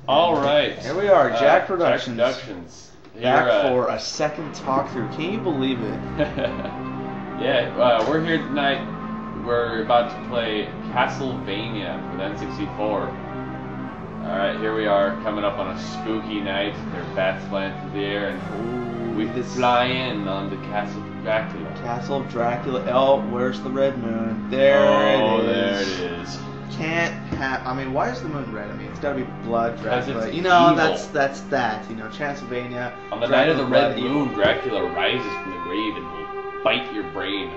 All right. Here we are, Jack Productions. Productions. Here, Back for a second talkthrough. Can you believe it? Yeah, we're here tonight. We're about to play Castlevania for the N64. Alright, here we are, coming up on a spooky night. There are bats flying through the air, and we fly in on the Castle of Dracula. Castle of Dracula. Oh, where's the red moon? There it is. Oh, there it is. Can't have. I mean, why is the moon red? I mean, it's got to be blood Dracula. It's you know, evil. that's that. You know, Transylvania. On the night of the red moon, Dracula rises from the grave and will bite your brain.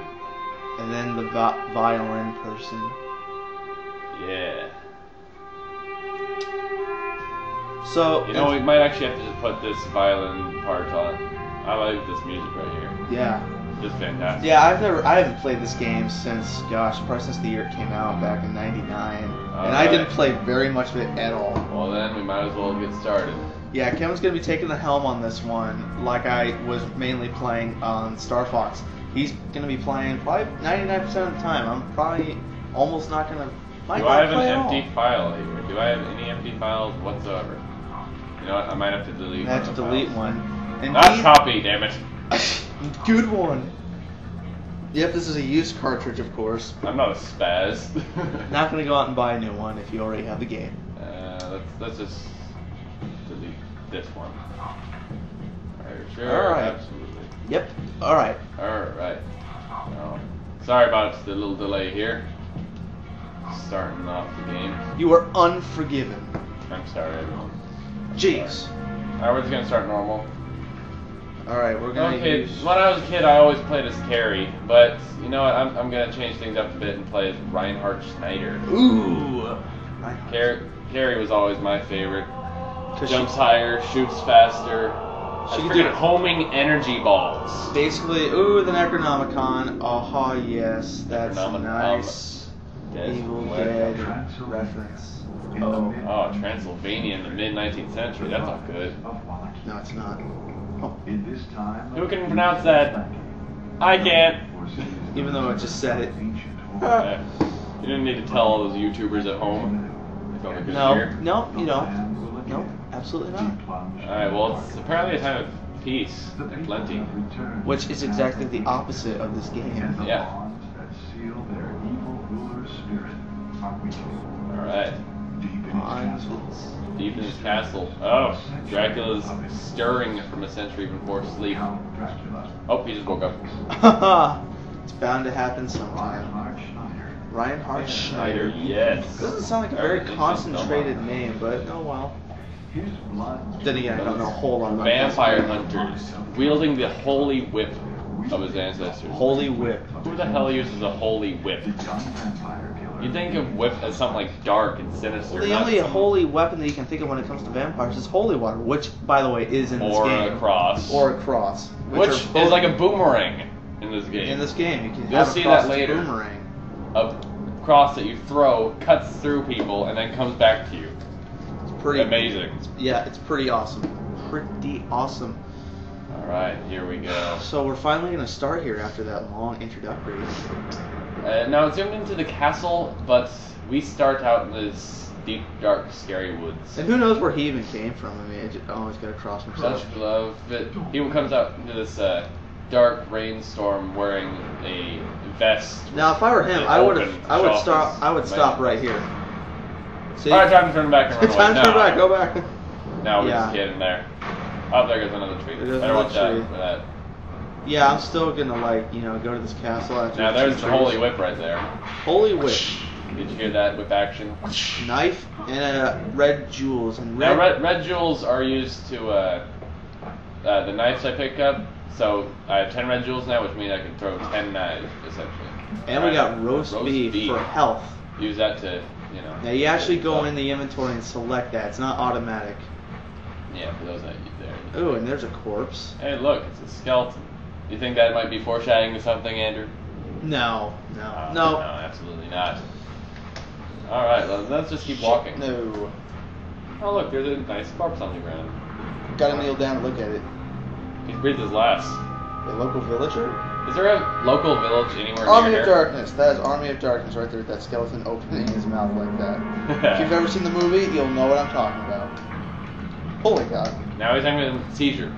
And then the violin person. Yeah. So you know, we might actually have to just put this violin part on. I like this music right here. Yeah. Just fantastic. Yeah, I haven't played this game since, probably since the year it came out back in '99, and I didn't play very much of it at all. Well, then we might as well get started. Yeah, Kevin's gonna be taking the helm on this one, like I was mainly playing on Star Fox. He's gonna be playing probably 99% of the time. I'm probably almost not gonna. Do I have an empty file here? Do I have any empty files whatsoever? You know what? I might have to delete. I have to delete one. And not copy, damn it. Good one. Yep, this is a used cartridge, of course. I'm not a spaz. Not gonna go out and buy a new one if you already have the game. Let's just delete this one. Are you sure? All right. Absolutely. Yep. All right. All right. Oh, sorry about the little delay here. Starting off the game. You are unforgiven. I'm sorry, everyone. Jeez. Alright, we're just gonna start normal. Alright, we're gonna use... When I was a kid, I always played as Carrie, but you know what? I'm gonna change things up a bit and play as Reinhard Schneider. Ooh. Carrie was always my favorite. Jumps higher, shoots faster. She could do homing energy balls. Basically, ooh, the Necronomicon. Aha, yes, that's nice. Evil Dead reference. Oh, Transylvania in the mid-19th century. That's not good. No, it's not. Oh. Who can pronounce that? I can't. Even though I just said it. Yeah. You didn't need to tell all those YouTubers at home. No, you don't. No, absolutely not. Alright, well, it's apparently a time of peace and plenty. Which is exactly the opposite of this game. Yeah. Alright. Deep in his castle. Oh, Dracula's stirring from a century before sleep. Oh, he just woke up. It's bound to happen sometime. Reinhard Schneider. Yes. Doesn't sound like a very concentrated name, but oh well. Then again, I don't know a whole lot about vampire hunters wielding the holy whip of his ancestors. Holy whip. Who the hell uses a holy whip? You think of whip as something like dark and sinister. Well, the only holy weapon that you can think of when it comes to vampires is holy water, which, by the way, is in this game. Or a cross. Or a cross. Which is like a boomerang in this game. In this game, you can You'll have see a cross that later. Boomerang. A cross that you throw, cuts through people, and then comes back to you. It's pretty amazing. Yeah, it's pretty awesome. Pretty awesome. Alright, here we go. So we're finally going to start here after that long introductory. Now it's zoomed into the castle, but we start out in this deep, dark, scary woods. And who knows where he even came from? I mean, I always got to cross himself. Such love. He comes out into this dark rainstorm wearing a vest. Now, if I were him, I would stop right here. See? Alright, time to turn back and run away. Time to turn back. Go back. Now we just get in there. Oh, there goes another tree. Better watch out for that. Yeah, I'm still gonna go to this castle after. Now there's the holy whip right there. Holy whip. Did you hear that whip action? Knife and red jewels and red jewels are used to the knives I pick up. So I have 10 red jewels now, which means I can throw 10 knives essentially. And we got roast beef for health. Use that to Now you actually go in the inventory and select that. It's not automatic. Yeah, for those that use there. Ooh, and there's a corpse. Hey, look, it's a skeleton. You think that might be foreshadowing to something, Andrew? No, absolutely not. Alright, let's just keep walking. No. Oh, look, there's a nice corpse on the ground. Gotta kneel down and look at it. He's breathed his last. A local villager? Is there a local village anywhere near Army here? of Darkness. That is Army of Darkness right there with that skeleton opening his mouth like that. If you've ever seen the movie, you'll know what I'm talking about. Holy God. Now he's having a seizure.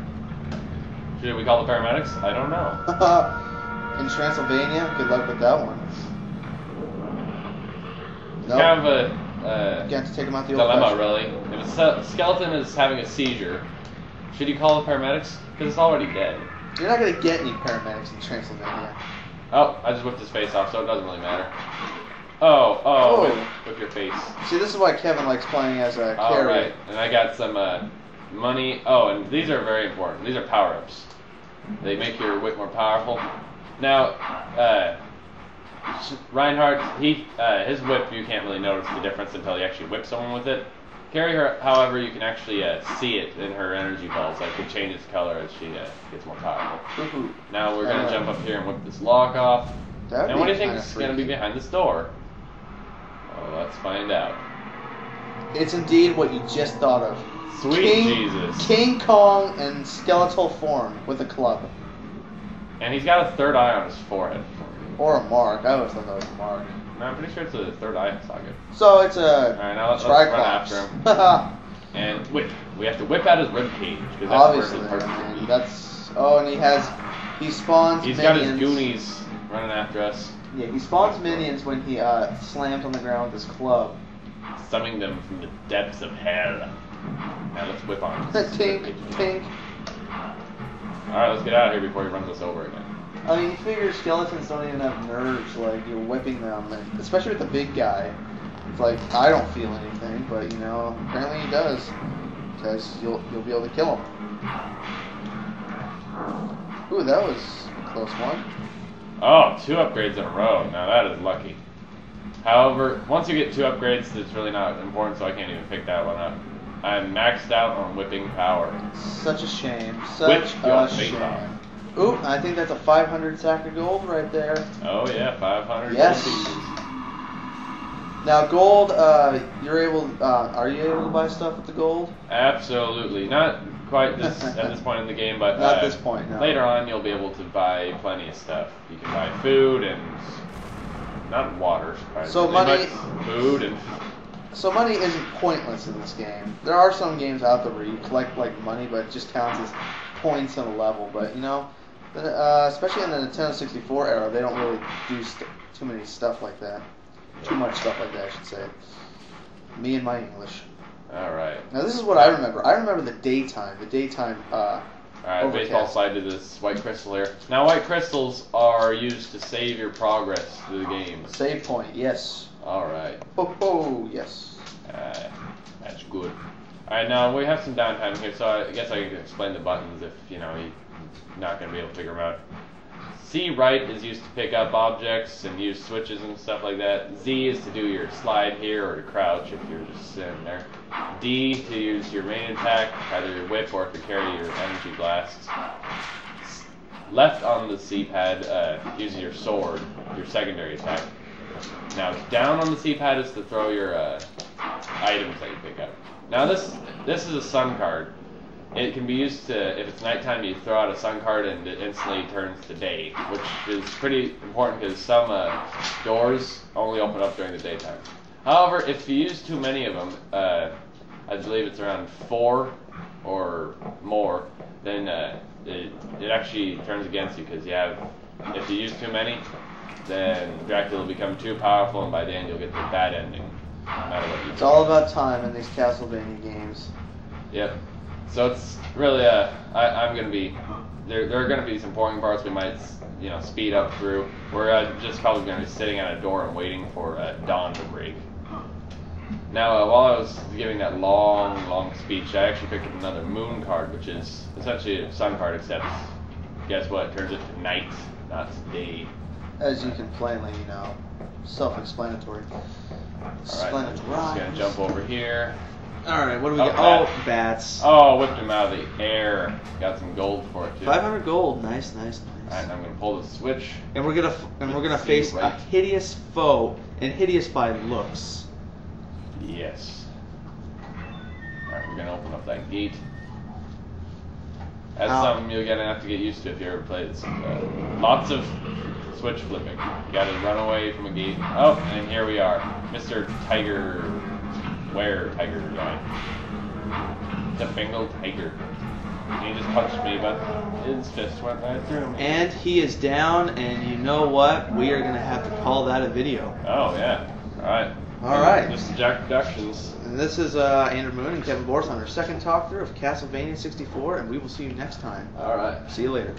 Should we call the paramedics? I don't know. In Transylvania, good luck with that one. It's kind of a you have to take him out the dilemma, really. If a skeleton is having a seizure, should you call the paramedics? Because it's already dead. You're not going to get any paramedics in Transylvania. Oh, I just whipped his face off, so it doesn't really matter. Oh, whip your face. See, this is why Kevin likes playing as a carry. Alright, and I got some money. Oh, and these are very important. These are power-ups. They make your whip more powerful. Now, Reinhardt, his whip, you can't really notice the difference until you actually whip someone with it. Carry her, however, you can actually see it in her energy balls. Like, it changes color as she gets more powerful. Now we're going to jump up here and whip this lock off. And what do you think is going to be behind this door? Oh, let's find out. It's indeed what you just thought of. Sweet Jesus. King Kong in skeletal form with a club. And he's got a third eye on his forehead. Or a mark. I always thought that was a mark. No, I'm pretty sure it's a third eye socket. So it's a Alright, now let's run after him. And whip. We have to whip out his rib cage. That's obviously, where his heart man. That's... Oh, and he spawns He's minions. got his goonies running after us. Yeah, he spawns minions when he slams on the ground with his club. Summoning them from the depths of hell. Now let's whip on him. Tink, tink. Alright, let's get out of here before he runs us over again. I mean, you figure skeletons don't even have nerves, like, you're whipping them, and especially with the big guy. It's like, I don't feel anything, but, you know, apparently he does. Because you'll be able to kill him. Ooh, that was a close one. Oh, 2 upgrades in a row. Now that is lucky. However, once you get 2 upgrades, it's really not important, so I can't even pick that one up. I'm maxed out on whipping power. Such a shame. Such a shame. Ooh, I think that's a 500 sack of gold right there. Oh yeah, 500 yes. gold pieces. Now gold, you're able. Are you able to buy stuff with the gold? Absolutely, not quite at this point in the game, but not at this point. No. Later on, you'll be able to buy plenty of stuff. You can buy food and not water, so money, but food and. So money isn't pointless in this game. There are some games out there where you collect like money, but it just counts as points on a level. But you know, especially in the Nintendo 64 era, they don't really do too many stuff like that. Too much stuff like that, I should say. Me and my English. Alright. Now this is what I remember. I remember the daytime. Alright, baseball slide to this white crystal here. Now white crystals are used to save your progress through the game. Save point, yes. Alright. Oh, yes. That's good. Alright, now we have some downtime here, so I guess I can explain the buttons if, you know, you're not going to be able to figure them out. C right is used to pick up objects and use switches and stuff like that. Z is to do your slide here or to crouch if you're just sitting there. D to use your main attack, either your whip or if you carry your energy blasts. Left on the C-pad uses your sword, your secondary attack. Now down on the C-pad is to throw your items that you pick up. Now this is a sun card. It can be used to, if it's nighttime, you throw out a sun card and it instantly turns to day, which is pretty important because some doors only open up during the daytime. However, if you use too many of them, I believe it's around 4 or more, then it actually turns against you because if you use too many, then Dracula will become too powerful and by the end you'll get the bad ending, no matter what you do. It's all about time in these Castlevania games. Yep. So it's really I'm gonna be there are gonna be some boring parts we might speed up through. We're just probably gonna be sitting at a door and waiting for dawn to break. Now while I was giving that long speech, I actually picked up another moon card, which is essentially a sun card, except guess what? It turns it to night, not to day. As you can plainly, self-explanatory. Alright, I'm just gonna jump over here. Alright, what do we got? Oh, bats. Oh, whipped him out of the air. Got some gold for it too. 500 gold. Nice. Alright, I'm gonna pull the switch. And we're gonna face a hideous foe, and hideous by looks. Yes. Alright, we're gonna open up that gate. That's something you're gonna have to get used to if you ever play this. Lots of switch flipping. You gotta run away from a gate. Oh, and here we are. Mr. Tiger... Tiger guy. the Bengal tiger. He just punched me, but his fist went right through me. And he is down, and you know what? We are going to have to call that a video. Oh, yeah. Alright. Alright. This is Jack Productions. And this is Andrew Moon and Kevin Boris on our second talk through of Castlevania 64, and we will see you next time. Alright. See you later.